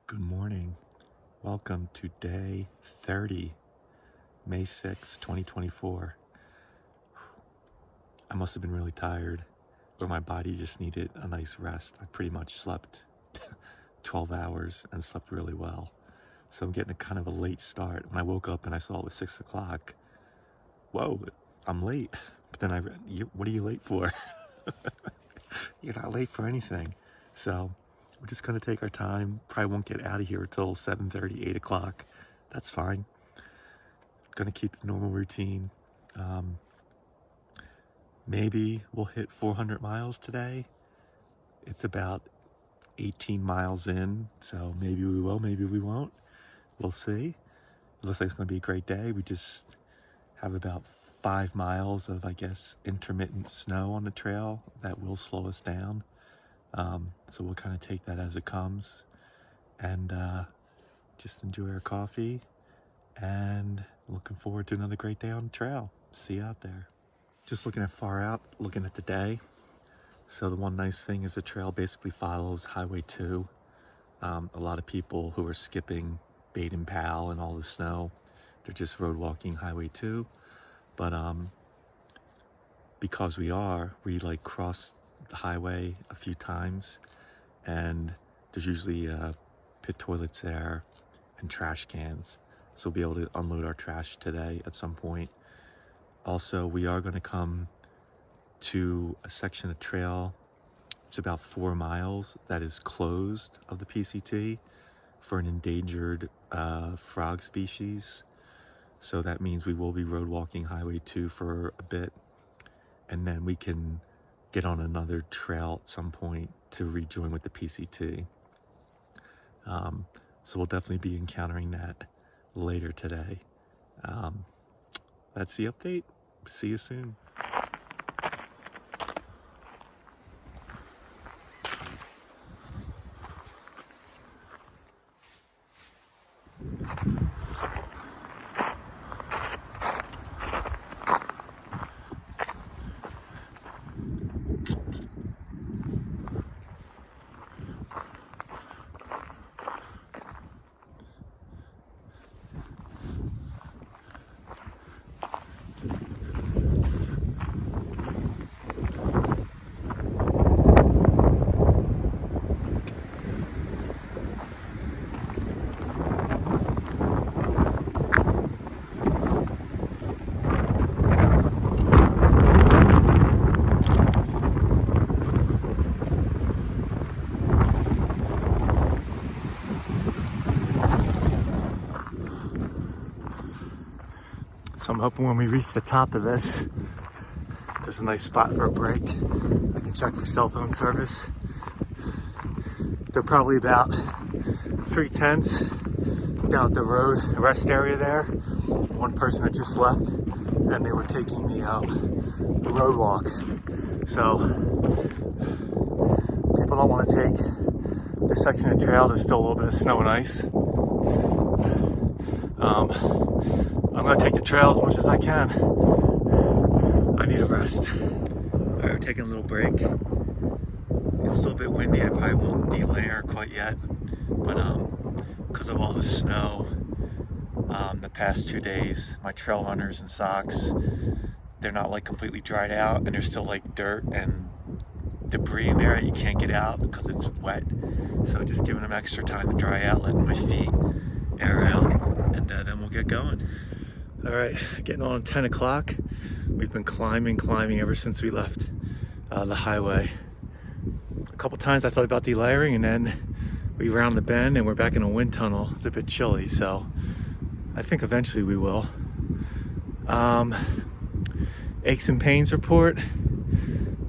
Good morning. Welcome to day 30, May 6, 2024. I must have been really tired, or my body just needed a nice rest. I pretty much slept 12 hours and slept really well. So I'm getting a kind of a late start. When I woke up and I saw it was 6 o'clock, whoa, I'm late. But then what are you late for? You're not late for anything. So we're just going to take our time. Probably won't get out of here until 7:30, 8 o'clock. That's fine. Going to keep the normal routine. Maybe we'll hit 400 miles today. It's about 18 miles in, so maybe we will, maybe we won't. We'll see. It looks like it's going to be a great day. We just have about 5 miles of, intermittent snow on the trail that will slow us down. So we'll kind of take that as it comes and just enjoy our coffee, and looking forward to another great day on the trail. See you out there. Just looking at far out, looking at the day. So the one nice thing is the trail basically follows Highway 2. A lot of people who are skipping Baden-Powell and all the snow, they're just road walking Highway 2. But because we cross the highway a few times, and there's usually pit toilets there and trash cans, so we'll be able to unload our trash today at some point. Also, we are going to come to a section of trail. It's about 4 miles that is closed of the PCT for an endangered frog species. So that means we will be road walking Highway 2 for a bit, and then we can get on another trail at some point to rejoin with the PCT. So we'll definitely be encountering that later today. That's the update. See you soon. So I'm hoping when we reach the top of this, there's a nice spot for a break. I can check for cell phone service. They're probably about 3 tenths down at the road rest area there. One person had just left, and they were taking the road walk. So people don't want to take this section of trail. There's still a little bit of snow and ice. I'm going to take the trail as much as I can. I need a rest. Alright, we're taking a little break. It's still a bit windy. I probably won't delayer quite yet. But because of all the snow the past 2 days, my trail runners and socks, they're not completely dried out, and there's still dirt and debris in there that you can't get out because it's wet. So just giving them extra time to dry out, letting my feet air out, and then we'll get going. All right, getting on 10 o'clock. We've been climbing ever since we left the highway. A couple times I thought about delayering, and then we round the bend and we're back in a wind tunnel. It's a bit chilly, so I think eventually we will. Aches and pains report.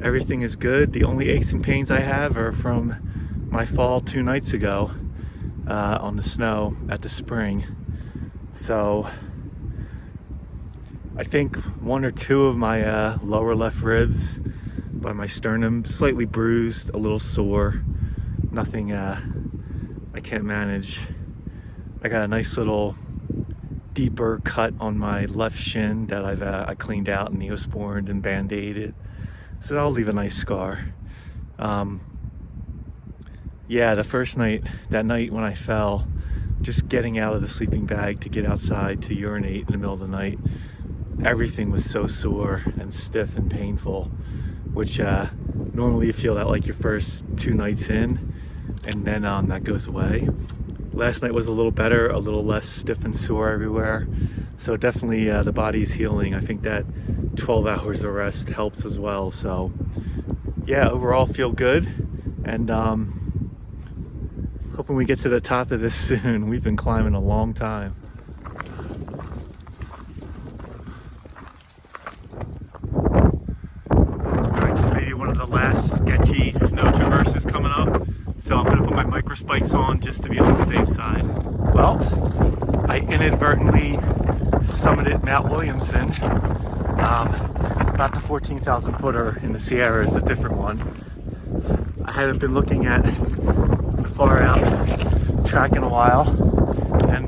Everything is good. The only aches and pains I have are from my fall 2 nights ago on the snow at the spring. So I think 1 or 2 of my lower left ribs by my sternum, slightly bruised, a little sore. Nothing I can't manage. I got a nice little deeper cut on my left shin that I cleaned out and neosporined and band-aided. So that'll leave a nice scar. Yeah, the first night, that night when I fell, just getting out of the sleeping bag to get outside to urinate in the middle of the night, everything was so sore and stiff and painful, which normally you feel that like your first 2 nights in, and then that goes away. Last night was a little better, a little less stiff and sore everywhere. So definitely the body's healing. I think that 12 hours of rest helps as well. So yeah, overall feel good, and hoping we get to the top of this soon. We've been climbing a long time. All right, this may be one of the last sketchy snow traverses coming up. So I'm gonna put my micro spikes on just to be on the safe side. Well, I inadvertently summited Mount Williamson. Not the 14,000 footer in the Sierras, a different one. I hadn't been looking at the far out track in a while, and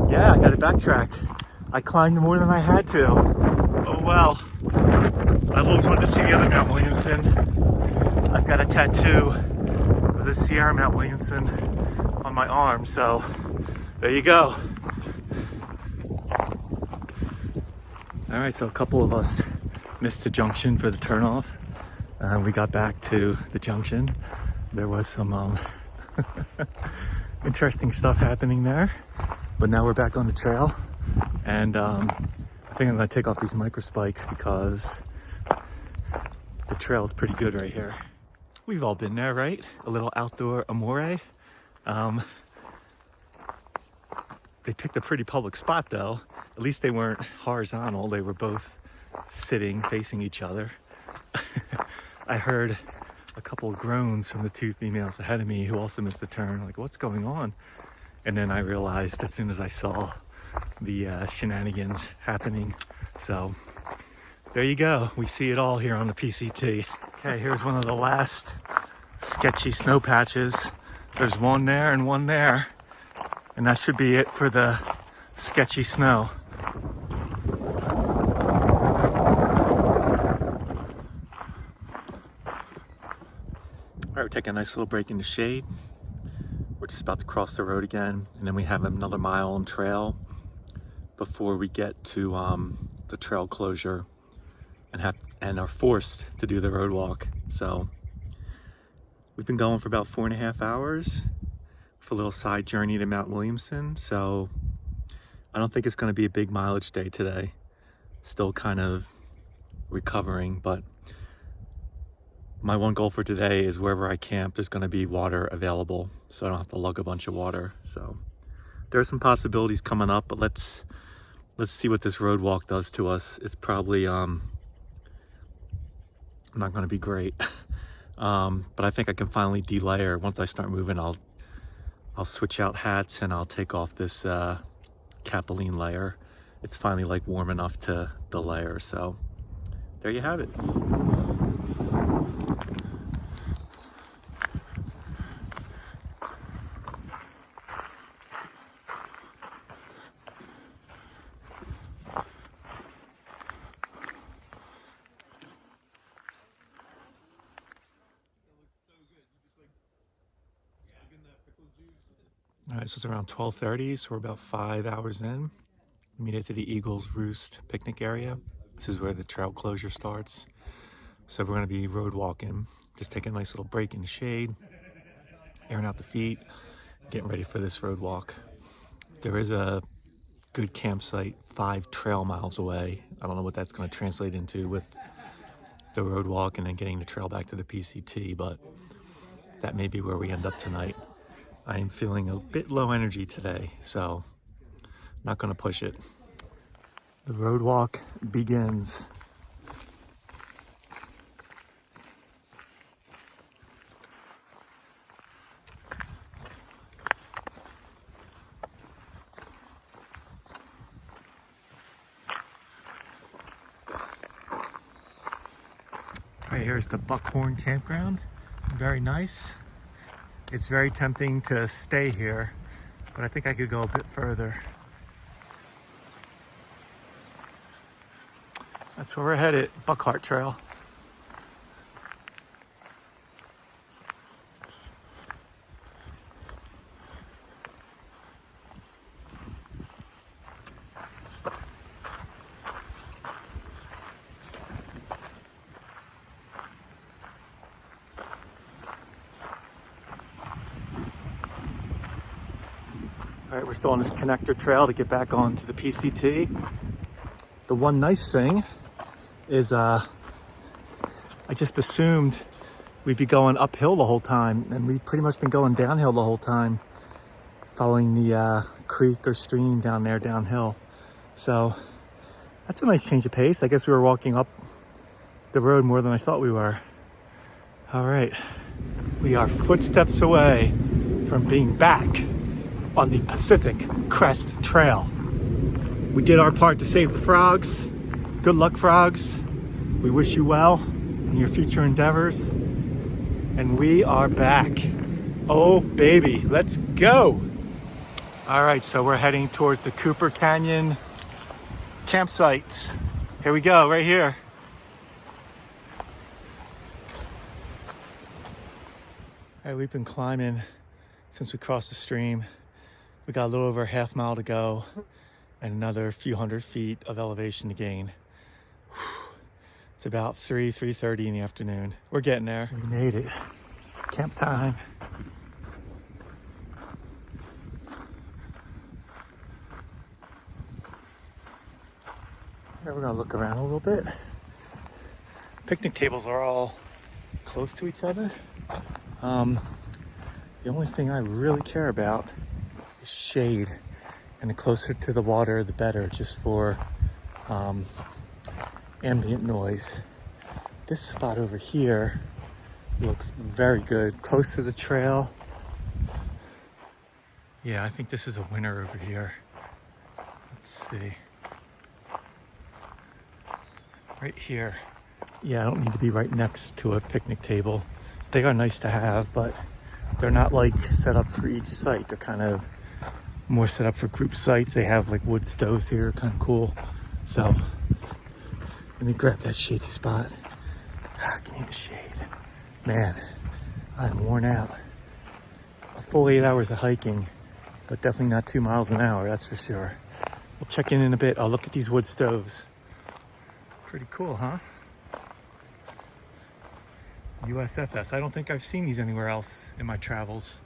yeah, I got to backtrack. I climbed more than I had to. Oh well. I've always wanted to see the other Mount Williamson. I've got a tattoo of the Sierra Mount Williamson on my arm, so there you go. All right, so a couple of us missed the junction for the turnoff. We got back to the junction. There was some interesting stuff happening there, but now we're back on the trail, and I think I'm gonna take off these micro spikes because the trail is pretty good right here. We've all been there, right? A little outdoor amore. They picked a pretty public spot though. At least they weren't horizontal. They were both sitting, facing each other. I heard a couple of groans from the 2 females ahead of me who also missed the turn. Like, what's going on? And then I realized as soon as I saw the shenanigans happening. So there you go. We see it all here on the PCT. Okay, here's one of the last sketchy snow patches. There's one there and one there. And that should be it for the sketchy snow. All right, we're taking a nice little break in the shade. We're just about to cross the road again, and then we have another mile on trail before we get to the trail closure and are forced to do the road walk. So we've been going for about 4.5 hours for a little side journey to Mount Williamson. So I don't think it's going to be a big mileage day today. Still kind of recovering, but my one goal for today is wherever I camp, there's going to be water available, so I don't have to lug a bunch of water. So there are some possibilities coming up, but let's see what this road walk does to us. It's probably not going to be great, but I think I can finally delayer. Once I start moving, I'll switch out hats and I'll take off this capilene layer. It's finally like warm enough to delayer. So there you have it. All right, so it's around 12:30, so we're about 5 hours in. We made it to the Eagles Roost picnic area. This is where the trail closure starts. So we're gonna be road walking, just taking a nice little break in the shade, airing out the feet, getting ready for this road walk. There is a good campsite 5 trail miles away. I don't know what that's gonna translate into with the road walk and then getting the trail back to the PCT, but that may be where we end up tonight. I am feeling a bit low energy today, so not gonna push it. The road walk begins. Right, here's the Buckhorn Campground. Very nice. It's very tempting to stay here, but I think I could go a bit further. That's where we're headed, Buckhart Trail. All right, we're still on this connector trail to get back onto the PCT. The one nice thing is I just assumed we'd be going uphill the whole time, and we've pretty much been going downhill the whole time, following the creek or stream down there downhill. So that's a nice change of pace. I guess we were walking up the road more than I thought we were. All right, we are footsteps away from being back on the Pacific Crest Trail. We did our part to save the frogs. Good luck, frogs. We wish you well in your future endeavors. And we are back. Oh, baby, let's go. All right, so we're heading towards the Cooper Canyon campsites. Here we go, right here. All right, we've been climbing since we crossed the stream. We got a little over a half mile to go and another few hundred feet of elevation to gain. It's about 3:30 in the afternoon. We're getting there. We made it. Camp time. Here, we're gonna look around a little bit. Picnic tables are all close to each other. The only thing I really care about is shade, and the closer to the water, the better, just for ambient noise. This spot over here looks very good, close to the trail. Yeah, I think this is a winner over here. Let's see. Right here. Yeah, I don't need to be right next to a picnic table. They are nice to have, but they're not like set up for each site. They're kind of more set up for group sites. They have like wood stoves here, kind of cool. So let me grab that shady spot. Give me the shade. Man, I'm worn out. A full 8 hours of hiking, but definitely not 2 miles an hour, that's for sure. We'll check in a bit. I'll look at these wood stoves. Pretty cool, huh? USFS. I don't think I've seen these anywhere else in my travels.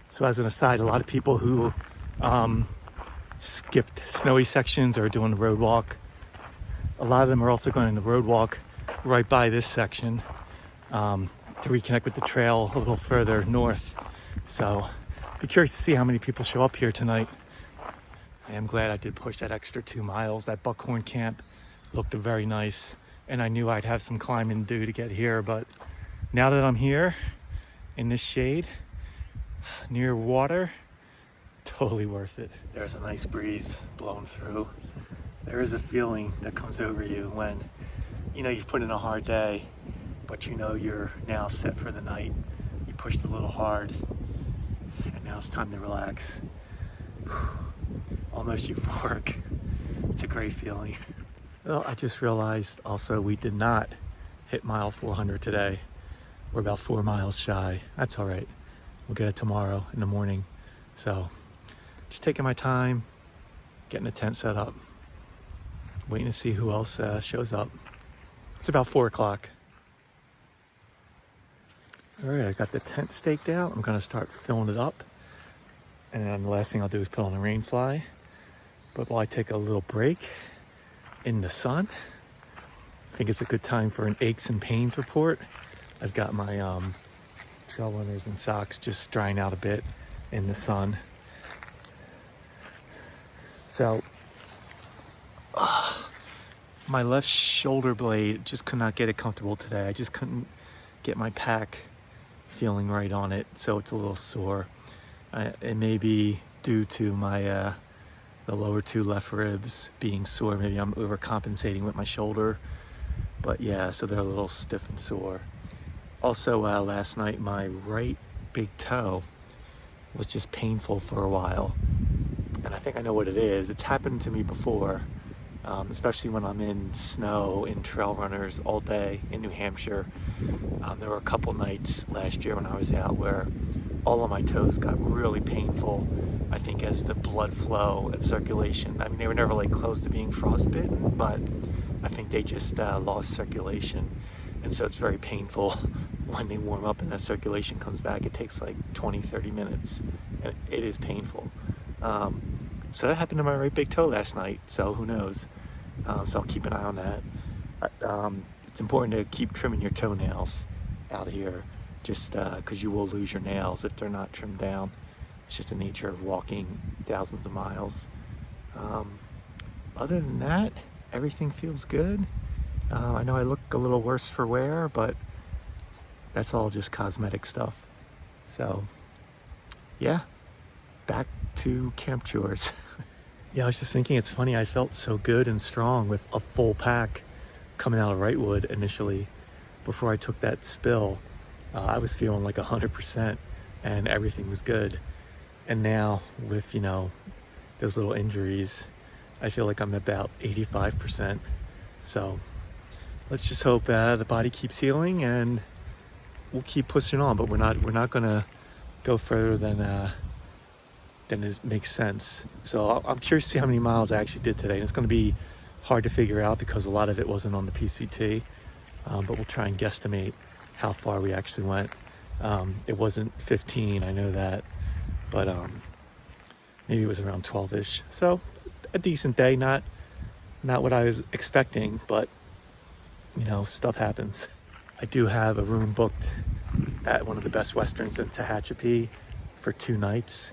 So as an aside, a lot of people who skipped snowy sections or doing the road walk, a lot of them are also going to road walk right by this section to reconnect with the trail a little further north. So be curious to see how many people show up here tonight. I am glad I did push that extra 2 miles. That Buckhorn camp looked very nice, and I knew I'd have some climbing to do to get here, but now that I'm here in this shade near water, totally worth it. There's a nice breeze blowing through. There is a feeling that comes over you when you know you've put in a hard day, but you know you're now set for the night. You pushed a little hard, and now it's time to relax. Almost euphoric. It's a great feeling. Well, I just realized also we did not hit mile 400 today. We're about 4 miles shy. That's all right. We'll get it tomorrow in the morning. So just taking my time, getting the tent set up, waiting to see who else shows up. It's about 4 o'clock. All right, I got the tent staked out. I'm gonna start filling it up. And then the last thing I'll do is put on a rain fly. But while I take a little break in the sun, I think it's a good time for an aches and pains report. I've got my trail runners and socks just drying out a bit in the sun. So my left shoulder blade, just could not get it comfortable today. I just couldn't get my pack feeling right on it, so it's a little sore. It may be due to my the lower 2 left ribs being sore. Maybe I'm overcompensating with my shoulder, but yeah, so they're a little stiff and sore. Also, last night my right big toe was just painful for a while, and I think I know what it is. It's happened to me before, especially when I'm in snow in trail runners all day in New Hampshire. There were a couple nights last year when I was out where all of my toes got really painful, I think, as the blood flow and circulation. I mean, they were never like close to being frostbitten, but I think they just lost circulation, and so it's very painful when they warm up and that circulation comes back, it takes like 20-30 minutes, and it is painful. So that happened to my right big toe last night, so who knows. So I'll keep an eye on that. It's important to keep trimming your toenails out here, just because you will lose your nails if they're not trimmed down. It's just the nature of walking thousands of miles. Other than that, everything feels good. I know I look a little worse for wear, but that's all just cosmetic stuff. So yeah, back to camp chores. Yeah, I was just thinking, it's funny, I felt so good and strong with a full pack coming out of Wrightwood initially. Before I took that spill, I was feeling like 100% and everything was good. And now with, those little injuries, I feel like I'm about 85%. So let's just hope the body keeps healing, and we'll keep pushing on, but we're not gonna go further than it makes sense. So I'm curious to see how many miles I actually did today. And it's gonna be hard to figure out because a lot of it wasn't on the PCT, but we'll try and guesstimate how far we actually went. It wasn't 15, I know that, but maybe it was around 12-ish. So a decent day, not what I was expecting, but stuff happens. I do have a room booked at one of the Best Westerns in Tehachapi for 2 nights,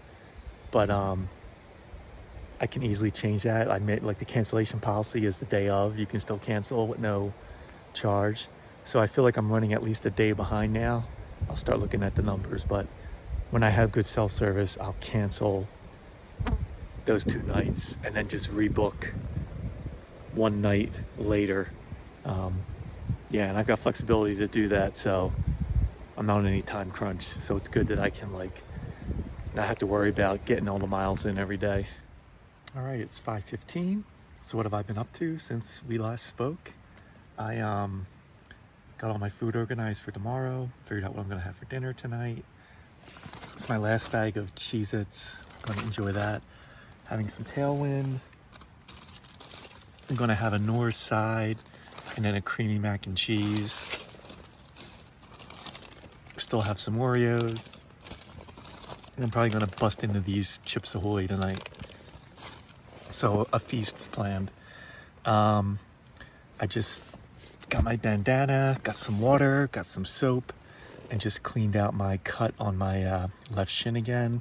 but I can easily change that. I made, like, the cancellation policy is the day of. You can still cancel with no charge. So I feel like I'm running at least a day behind now. I'll start looking at the numbers, but when I have good self-service, I'll cancel those 2 nights and then just rebook 1 night later. Yeah, and I've got flexibility to do that, so I'm not on any time crunch. So it's good that I can not have to worry about getting all the miles in every day. All right, it's 5:15. So what have I been up to since we last spoke? I got all my food organized for tomorrow, figured out what I'm gonna have for dinner tonight. It's my last bag of Cheez-Its. I'm gonna enjoy that. Having some Tailwind. I'm gonna have a North side and then a creamy mac and cheese. Still have some Oreos. And I'm probably gonna bust into these Chips Ahoy tonight. So a feast's planned. I just got my bandana, got some water, got some soap, and just cleaned out my cut on my left shin again.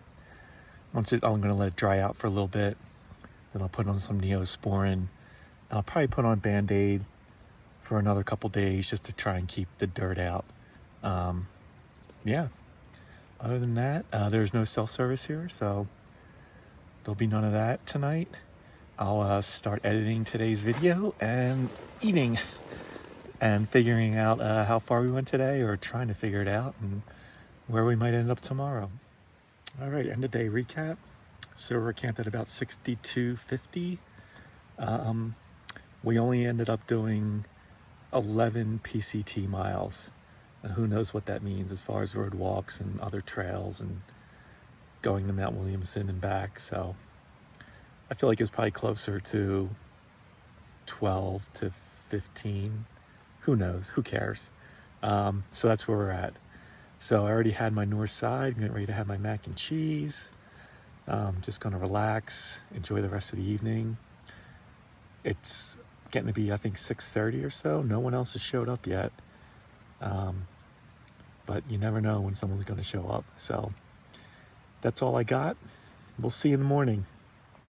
I'm gonna let it dry out for a little bit. Then I'll put on some Neosporin. And I'll probably put on Band-Aid for another couple days just to try and keep the dirt out. Yeah. Other than that, there's no cell service here, so there'll be none of that tonight. I'll start editing today's video and eating and figuring out how far we went today, or trying to figure it out, and where we might end up tomorrow. All right, end of day recap. So we're camped at about 6250. We only ended up doing 11 PCT miles. And who knows what that means as far as road walks and other trails and going to Mount Williamson and back. So I feel like it's probably closer to 12 to 15. Who knows? Who cares? So that's where we're at. So I already had my North side. I'm getting ready to have my mac and cheese. Just going to relax, enjoy the rest of the evening. It's getting to be, I think, 6:30 or so. No one else has showed up yet. But you never know when someone's going to show up. So that's all I got. We'll see you in the morning.